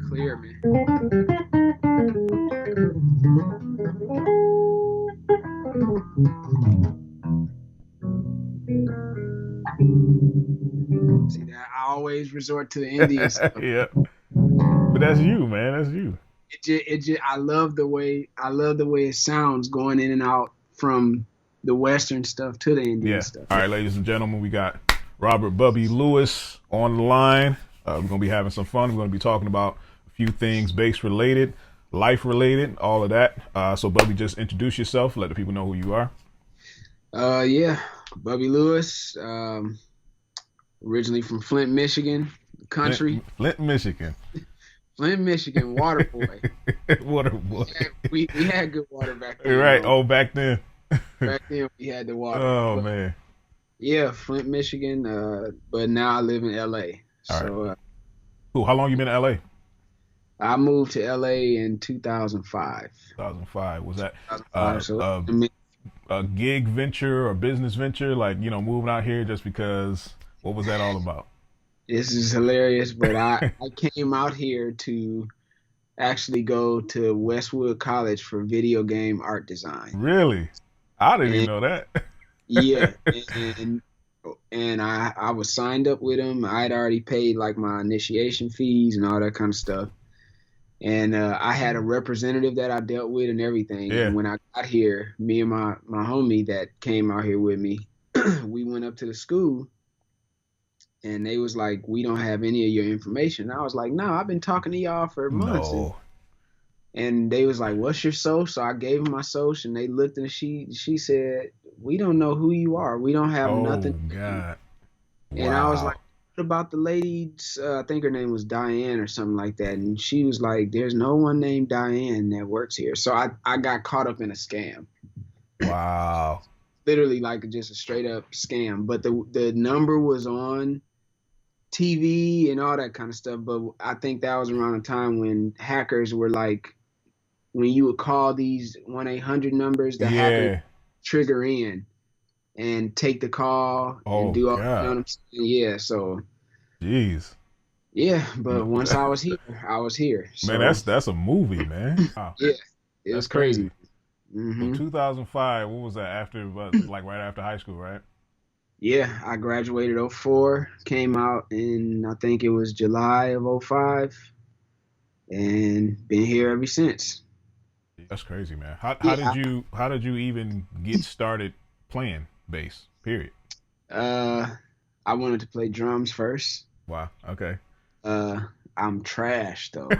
clear, man. See that? I always resort to the Indian stuff. Yeah, but that's you, man. That's you. I love the way it sounds going in and out from the Western stuff to the Indian Yeah. stuff. All right, ladies and gentlemen, we got Robert Bubby Lewis on the line. We're gonna be having some fun. We're gonna be talking about a few things bass related, life related, all of that. So, Bubby, just introduce yourself. Let the people know who you are. Yeah, Bubby Lewis, originally from Flint, Michigan, country. Flint, Michigan. Flint, Michigan, water boy. Water boy. We had good water back then. Right. Oh, back then. Back then we had the water. Oh, But, man. yeah, Flint, Michigan. But now I live in LA. All So right. Cool. How long you been in LA? I moved to LA in 2005. 2005. Was that 2005. So I mean, a gig venture or business venture? Like, moving out here just because? What was that all about? this is hilarious, but I came out here to actually go to Westwood College for video game art design. Really? I didn't even And know that. yeah, and I was signed up with them. I had already paid like my initiation fees and all that kind of stuff. And I had a representative that I dealt with and everything. Yeah. And when I got here, me and my homie that came out here with me, we went up to the school and they was like, we don't have any of your information. And I was like, no, I've been talking to y'all for months. No. And they was like, what's your social? So I gave them my social and they looked and she said, we don't know who you are. We don't have Oh, nothing. God. And I was like, Wow. what about the lady? I think her name was Diane or something like that. And she was like, there's no one named Diane that works here. So I got caught up in a scam, Wow. literally like just a straight up scam. But the number was on TV and all that kind of stuff. But I think that was around the time when hackers were like, when you would call these 1-800 numbers, the hackers Yeah. trigger in and take the call and Oh, do all, you know God. what I'm saying? Yeah. So Jeez. yeah, but once I was here, I was here. Man, So that's a movie, man. Wow. yeah, it That's was crazy. crazy. So hmm 2005, what was that after, like right after high school, right? Yeah, I graduated '04, came out in I think it was July of '05, and been here ever since. That's crazy, man. How Yeah, did you even get started playing bass? Period. I wanted to play drums first. Wow. Okay. Uh, I'm trash though.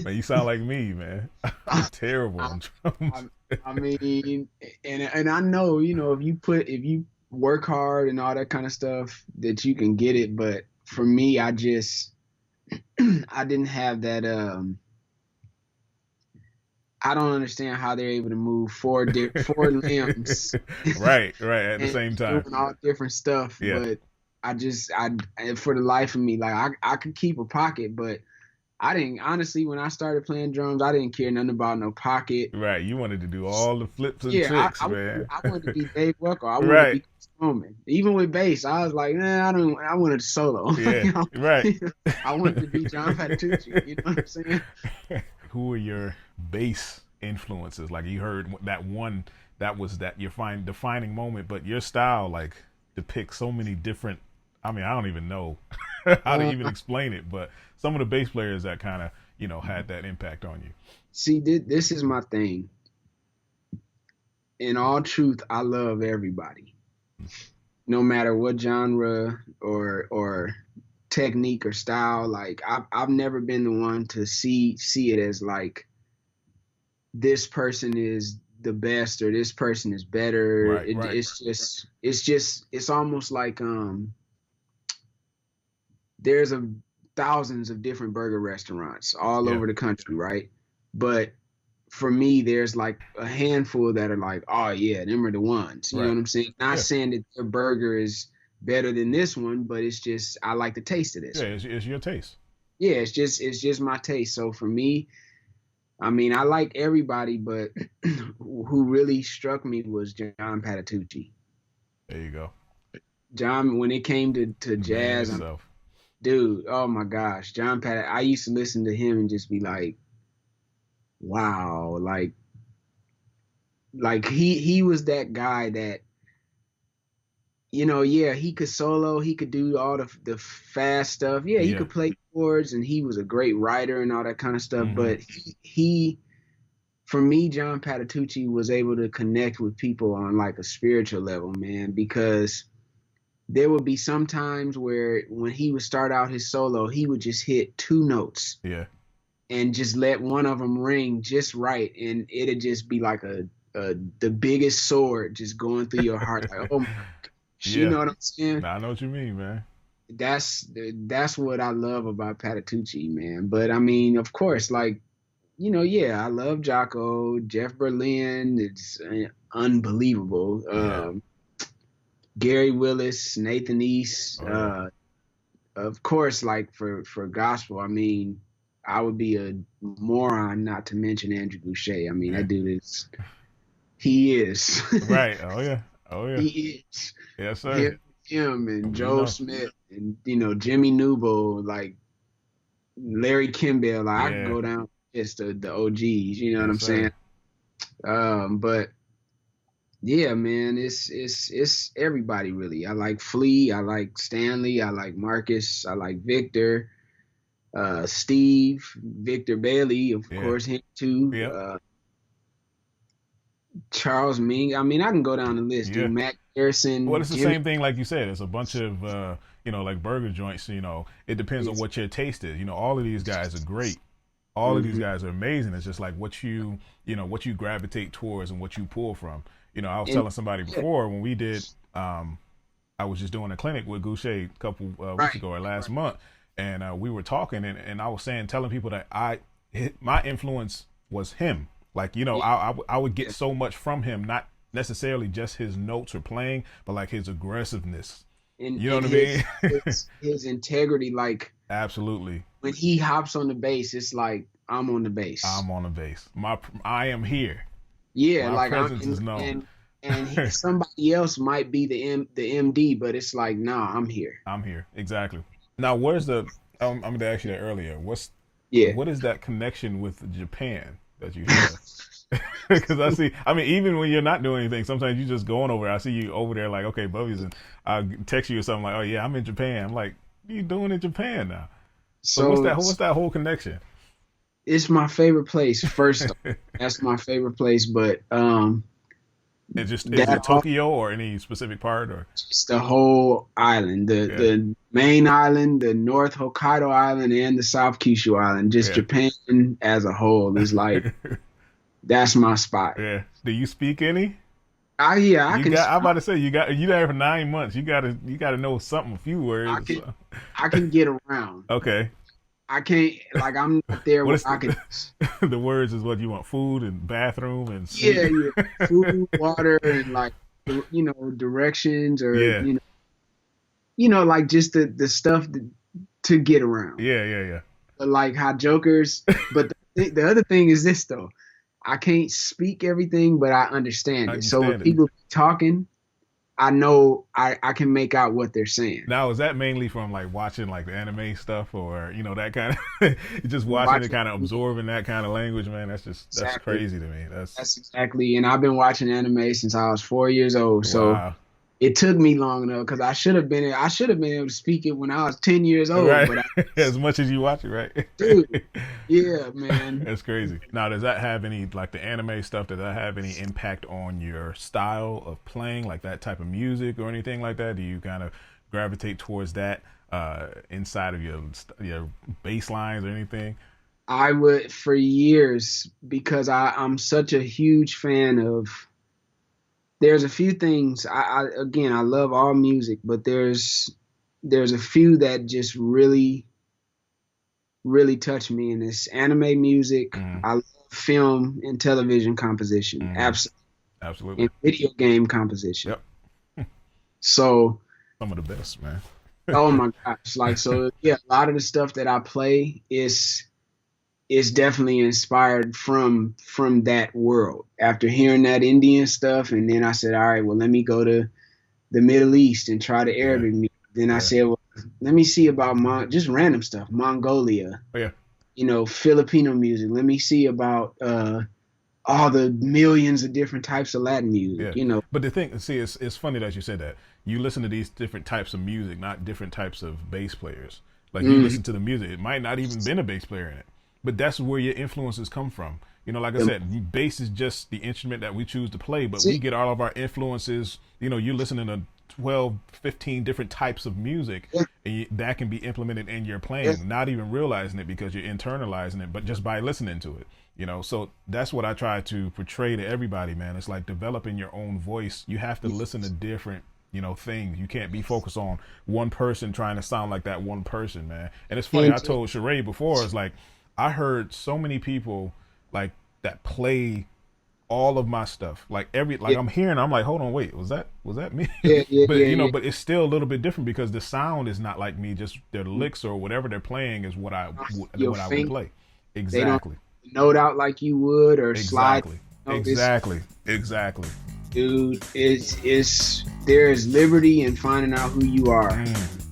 Man, you sound like me, man. I'm terrible I, on drums. I, I mean, and I know, if you work hard and all that kind of stuff, that you can get it. But for me, I just I didn't have that. I don't understand how they're able to move four limbs Right, right. At the and same time. doing all different stuff. Yeah. But for the life of me, like I could keep a pocket, but I didn't honestly when I started playing drums, I didn't care nothing about no pocket. Right. You wanted to do all the flips and Yeah, tricks, man. I wanted to be Dave Rucker. I wanted to Right. be Strowman. Even with bass, I was like, nah, I don't. I wanted to solo. Yeah. Right. I wanted to be John Patitucci. You know what I'm saying? Who are your bass influences? Like you heard that one that was that your defining moment, but your style like depicts so many different. I mean, I don't even know how to even Uh, explain it, but some of the bass players that kind of had that impact on you. See, this is my thing. In all truth, I love everybody, no matter what genre or technique or style. Like I've never been the one to see it as like this person is the best or this person is better. Right, right. It's almost like there's thousands of different burger restaurants all Yeah, over the country, right? But for me, there's like a handful that are like, oh yeah, them are the ones. You know right. what I'm saying? Not Yeah, saying that their burger is better than this one, but it's just I like the taste of yeah. this one. It's your taste. Yeah, it's just my taste. So for me, I mean, I like everybody, but who really struck me was John Patitucci. There you go. John, when it came to The man jazz, itself. dude, oh my gosh, John Pat. I used to listen to him and just be like, wow, like he was that guy that, yeah, he could solo, he could do all the fast stuff. Yeah, he Yeah. could play chords, and he was a great writer and all that kind of stuff. Hmm. But he for me, John Patitucci was able to connect with people on like a spiritual level, man, because there would be some times where when he would start out his solo, he would just hit two notes Yeah. and just let one of them ring just right, and it'd just be like the biggest sword just going through your heart, like, oh my gosh, you Yeah. know what I'm saying? I know what you mean, man. That's what I love about Patitucci, man. But I mean, of course, like, yeah, I love Jocko, Jeff Berlin. It's unbelievable. Yeah. Gary Willis, Nathan East. Oh yeah. Of course, like for gospel, I mean, I would be a moron not to mention Andrew Boucher. I mean, Yeah. that dude he is. Right. Oh yeah. Oh yeah. He is. Yes, sir. Him and We Joe know. Smith and Jimmy Newbo, like Larry Kimball. Like, I could Yeah. go down just the OGs. You know what Yes, I'm saying? sir. But yeah, man, it's everybody really. I like Flea, I like Stanley, I like Marcus, I like Victor, Steve, Victor Bailey, of Yeah. course, him too. Yep. Charles Ming. I mean, I can go down the list, Yeah. dude. Matt Garrison, Well, it's the Jimmy. same thing, like you said. It's a bunch of, like burger joints. It depends on Yes. what your taste is. All of these guys are great. All of these guys are amazing. It's just like what what you gravitate towards and what you pull from. I was And telling somebody before when we did, I was just doing a clinic with Goucher a couple weeks right, ago or last month, and we were talking, and I was telling people that my influence was him. Like, I would get so much from him, not necessarily just his notes or playing, but like his aggressiveness. and You know and what I mean? his integrity, like Absolutely. when he hops on the bass, it's like I'm on the bass. I'm on the bass. I am here. Yeah, My like presence is known. somebody else might be the MD, but it's like, nah, I'm here. I'm here. Exactly. Now, where's I'm going to ask you that earlier. Yeah. What is that connection with Japan that you have? Because I mean, even when you're not doing anything, sometimes you just going over. I see you over there, like, okay, Bubby's, and I text you or something like, oh yeah, I'm in Japan. I'm like, what are you doing in Japan now? So So what's that whole connection? it's my favorite place. First, that's my favorite place, but Is that it Tokyo or any specific part or? just the whole island, Yeah, the main island, the North Hokkaido Island, and the South Kyushu Island. Just yeah, Japan as a whole is like, that's my spot. yeah. Do you speak any? Yeah, I You can. got. I'm about to say you there for 9 months. You gotta know something, a few I words. can. I can get around. Okay. I can't, like, I'm not there What where is I can. the words is what you want: food and bathroom and Yeah, sleep. yeah. Food, water, and like, directions, or Yeah, like just the stuff to get around. yeah, yeah, yeah. But like how jokers. But the other thing is this though, I can't speak everything, but I understand I it. So when understand it. people talking, I know I can make out what they're saying. Now, is that mainly from like watching like the anime stuff, or that kind of just watching it, kind of absorbing that kind of language, man? That's Exactly. crazy to me. That's exactly. And I've been watching anime since I was 4 years old. So Wow. it took me long enough because I should have been able to speak it when I was 10 years old. Right. But As much as you watch it, right? dude, yeah, man. That's crazy. Now, does that have any, like the anime stuff, does that have any impact on your style of playing, like that type of music or anything like that? Do you kind of gravitate towards that inside of your bass lines or anything? I would for years because I'm such a huge fan of. There's a few things. Again, I love all music, but there's a few that just really really touch me, and it's anime music. Mm, I love film and television composition, mm, absolutely, absolutely. and video game composition. Yep. So, Some of the best, man. oh my gosh, like, so yeah, a lot of the stuff that I play is definitely inspired from that world. After hearing that Indian stuff, and then I said, all right, well, let me go to the Middle East and try the Yeah, Arabic music. Then I yeah, said, well, let me see about just random stuff, Mongolia, Oh yeah. Filipino music. Let me see about all the millions of different types of Latin Yeah. music. But the thing, see, it's funny that you said that. You listen to these different types of music, not different types of bass players. Like you Mm, listen to the music, it might not even been a bass player in it, but that's where your influences come from. Like I said, bass is just the instrument that we choose to play, but we see, get all of our influences. You're listening to 12, 15 different types of music, yeah, and that can be implemented in your yeah, playing, not even realizing it because you're internalizing it, but just by listening to it. So that's what I try to portray to everybody, man. It's like developing your own voice. You have to listen to different things. You can't be focused on one person trying to sound like that one person, man. And it's funny, and I told Sheree before, it's like I heard so many people like that play all of my stuff. Like yeah, I'm hearing, I'm like, hold on, wait, was that me? yeah, yeah, But yeah, yeah. but it's still a little bit different because the sound is not like me. Just their licks or whatever they're playing is Your what I would finger, play. they don't Exactly. note out like you would or slide. Exactly. It's Exactly. Exactly. dude. It's there is liberty in finding out who you are. Mm.